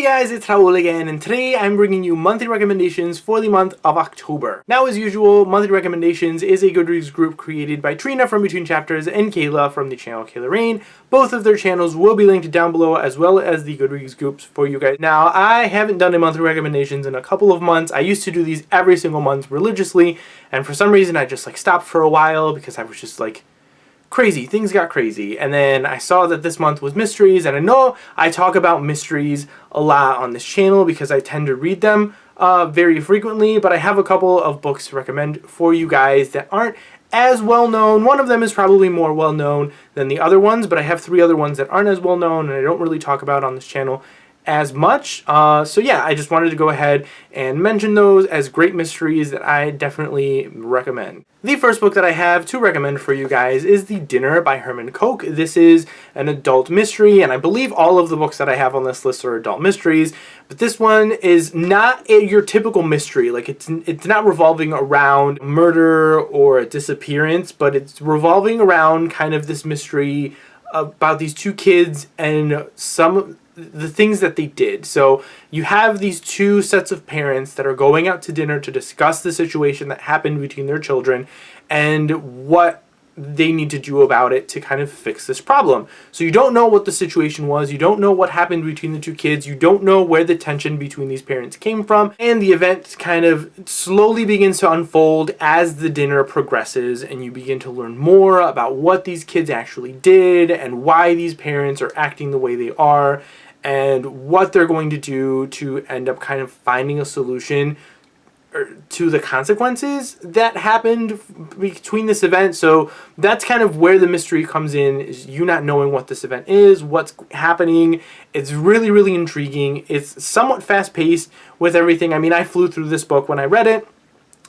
Hey guys, it's Raul again, and today I'm bringing you monthly recommendations for the month of October. Now, as usual, monthly recommendations is a Goodreads group created by Trina from Between Chapters and Kayla from the channel Kayla Rain. Both of their channels will be linked down below, as well as the Goodreads groups for you guys. Now, I haven't done a monthly recommendations in a couple of months. I used to do these every single month religiously, and for some reason I just stopped for a while because I was just crazy. Things got crazy. And then I saw that this month was mysteries, and I know I talk about mysteries a lot on this channel because I tend to read them very frequently, but I have a couple of books to recommend for you guys that aren't as well known. One of them is probably more well known than the other ones, but I have three other ones that aren't as well known and I don't really talk about on this channel as much. So yeah, I just wanted to go ahead and mention those as great mysteries that I definitely recommend. The first book that I have to recommend for you guys is The Dinner by Herman Koch. This is an adult mystery, and I believe all of the books that I have on this list are adult mysteries, but this one is not your typical mystery. It's not revolving around murder or a disappearance, but it's revolving around kind of this mystery about these two kids and some the things that they did. So you have these two sets of parents that are going out to dinner to discuss the situation that happened between their children and what they need to do about it to kind of fix this problem. So you don't know what the situation was, you don't know what happened between the two kids, you don't know where the tension between these parents came from, and the event kind of slowly begins to unfold as the dinner progresses and you begin to learn more about what these kids actually did and why these parents are acting the way they are and what they're going to do to end up kind of finding a solution to the consequences that happened between this event. So that's kind of where the mystery comes in, is you not knowing what this event is, what's happening. It's really, really intriguing. It's somewhat fast-paced with everything. I mean, I flew through this book when I read it,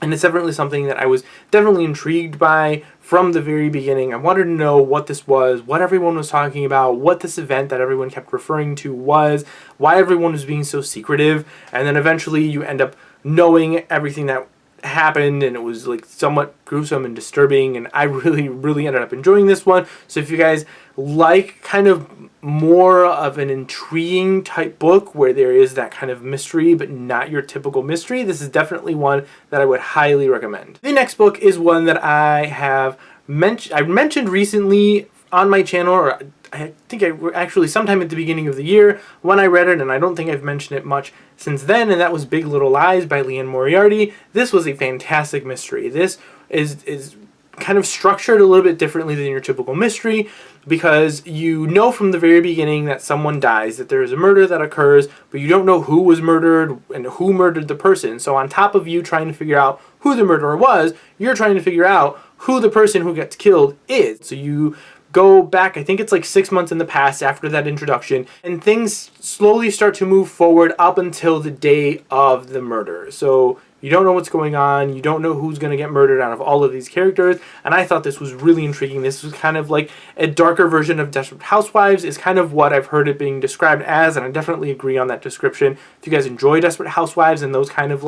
and it's definitely something that I was definitely intrigued by from the very beginning. I wanted to know what this was, what everyone was talking about, what this event that everyone kept referring to was, why everyone was being so secretive, and then eventually you end up knowing everything that happened, and it was somewhat gruesome and disturbing, and I really, really ended up enjoying this one. So if you guys like kind of more of an intriguing type book where there is that kind of mystery but not your typical mystery, this is definitely one that I would highly recommend. The next book is one that I have mentioned recently on my channel, or I think actually sometime at the beginning of the year when I read it, and I don't think I've mentioned it much since then, and that was Big Little Lies by Liane Moriarty. This was a fantastic mystery. This is kind of structured a little bit differently than your typical mystery, because you know from the very beginning that someone dies, that there is a murder that occurs, but you don't know who was murdered and who murdered the person. So on top of you trying to figure out who the murderer was, you're trying to figure out who the person who gets killed is. So you go back, I think it's 6 months in the past after that introduction, and things slowly start to move forward up until the day of the murder. So you don't know what's going on, you don't know who's going to get murdered out of all of these characters, and I thought this was really intriguing. This was kind of like a darker version of Desperate Housewives, is kind of what I've heard it being described as, and I definitely agree on that description. If you guys enjoy Desperate Housewives and those kind of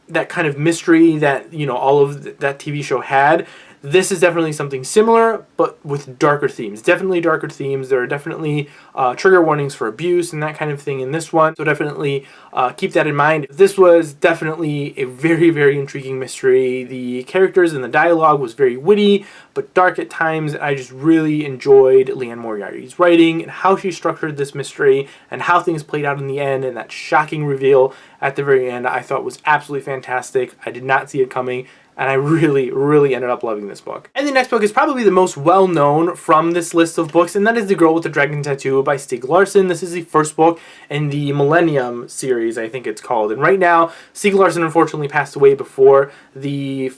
that kind of mystery that, all of that TV show had, this is definitely something similar, but with darker themes. Definitely darker themes. There are definitely trigger warnings for abuse and that kind of thing in this one, so definitely keep that in mind. This was definitely a very, very intriguing mystery. The characters and the dialogue was very witty, but dark at times. I just really enjoyed Liane Moriarty's writing and how she structured this mystery and how things played out in the end, and that shocking reveal at the very end I thought was absolutely fantastic. I did not see it coming, and I really, really ended up loving this book. And the next book is probably the most well-known from this list of books, and that is The Girl with the Dragon Tattoo by Stieg Larsson. This is the first book in the Millennium series, I think it's called. And right now, Stieg Larsson unfortunately passed away before the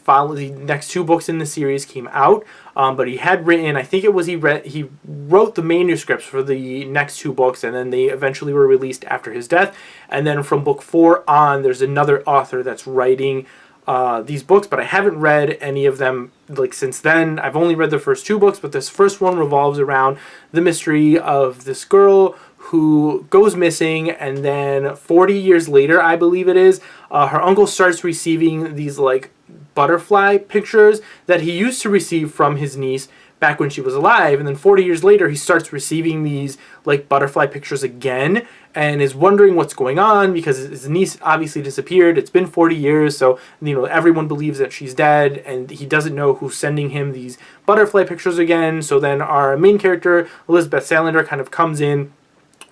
next two books in the series came out. But he had written, I think it was he wrote the manuscripts for the next two books, and then they eventually were released after his death. And then from book 4 on, there's another author that's writing these books, but I haven't read any of them since then. I've only read the first two books, but this first one revolves around the mystery of this girl who goes missing, and then 40 years later, I believe it is, her uncle starts receiving these butterfly pictures that he used to receive from his niece back when she was alive, and then 40 years later he starts receiving these butterfly pictures again, and is wondering what's going on because his niece obviously disappeared. It's been 40 years, so everyone believes that she's dead, and he doesn't know who's sending him these butterfly pictures again. So then our main character, Elizabeth Salander, kind of comes in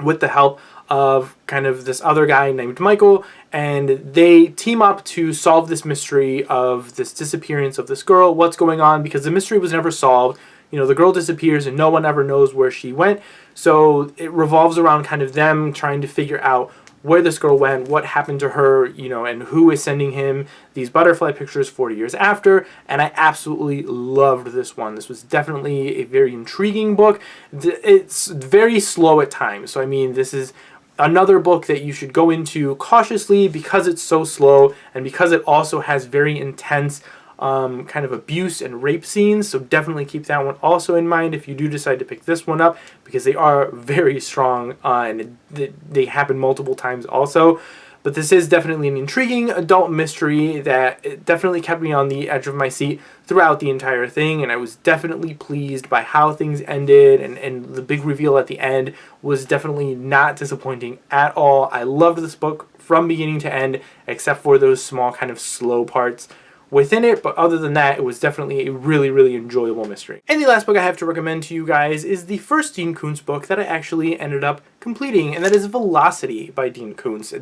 with the help of kind of this other guy named Michael, and they team up to solve this mystery of this disappearance of this girl. What's going on? Because the mystery was never solved. The girl disappears and no one ever knows where she went. So it revolves around kind of them trying to figure out where this girl went, what happened to her, and who is sending him these butterfly pictures 40 years after. And I absolutely loved this one. This was definitely a very intriguing book. It's very slow at times. So, this is another book that you should go into cautiously because it's so slow and because it also has very intense kind of abuse and rape scenes. So definitely keep that one also in mind if you do decide to pick this one up, because they are very strong and they happen multiple times also. But this is definitely an intriguing adult mystery that it definitely kept me on the edge of my seat throughout the entire thing, and I was definitely pleased by how things ended, and the big reveal at the end was definitely not disappointing at all. I loved this book from beginning to end, except for those small kind of slow parts within it, but other than that, it was definitely a really, really enjoyable mystery. And the last book I have to recommend to you guys is the first Dean Koontz book that I actually ended up completing, and that is Velocity by Dean Koontz.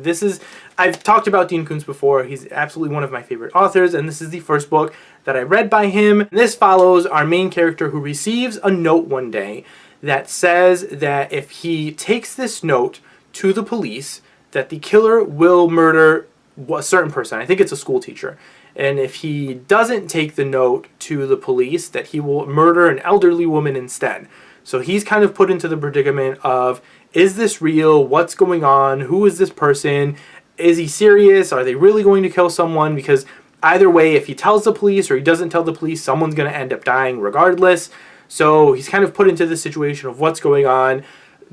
I've talked about Dean Koontz before. He's absolutely one of my favorite authors, and this is the first book that I read by him. This follows our main character who receives a note one day that says that if he takes this note to the police, that the killer will murder a certain person. I think it's a school teacher. And if he doesn't take the note to the police, that he will murder an elderly woman instead. So he's kind of put into the predicament of, is this real? What's going on? Who is this person? Is he serious? Are they really going to kill someone? Because either way, if he tells the police or he doesn't tell the police, someone's going to end up dying regardless. So he's kind of put into the situation of what's going on.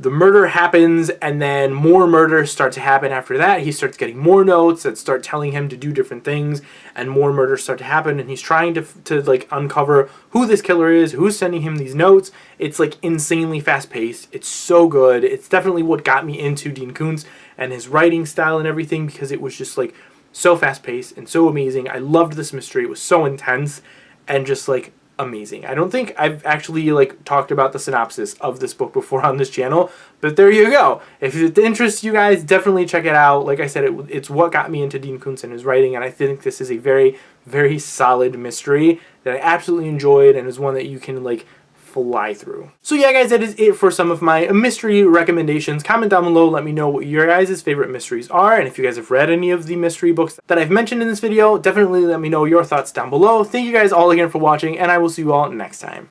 The murder happens, and then more murders start to happen after that. He starts getting more notes that start telling him to do different things, and more murders start to happen, and he's trying to like uncover who this killer is, who's sending him these notes. It's like insanely fast-paced. It's so good. It's definitely what got me into Dean Koontz and his writing style and everything, because it was just like so fast-paced and so amazing. I loved this mystery. It was so intense and just like amazing. I don't think I've actually like talked about the synopsis of this book before on this channel, but there you go. If it interests you guys, definitely check it out. Like I said, it's what got me into Dean Koontz and his writing, and I think this is a very, very solid mystery that I absolutely enjoyed and is one that you can like fly through. So yeah, guys, that is it for some of my mystery recommendations. Comment down below, let me know what your guys' favorite mysteries are, and if you guys have read any of the mystery books that I've mentioned in this video, definitely let me know your thoughts down below. Thank you guys all again for watching, and I will see you all next time.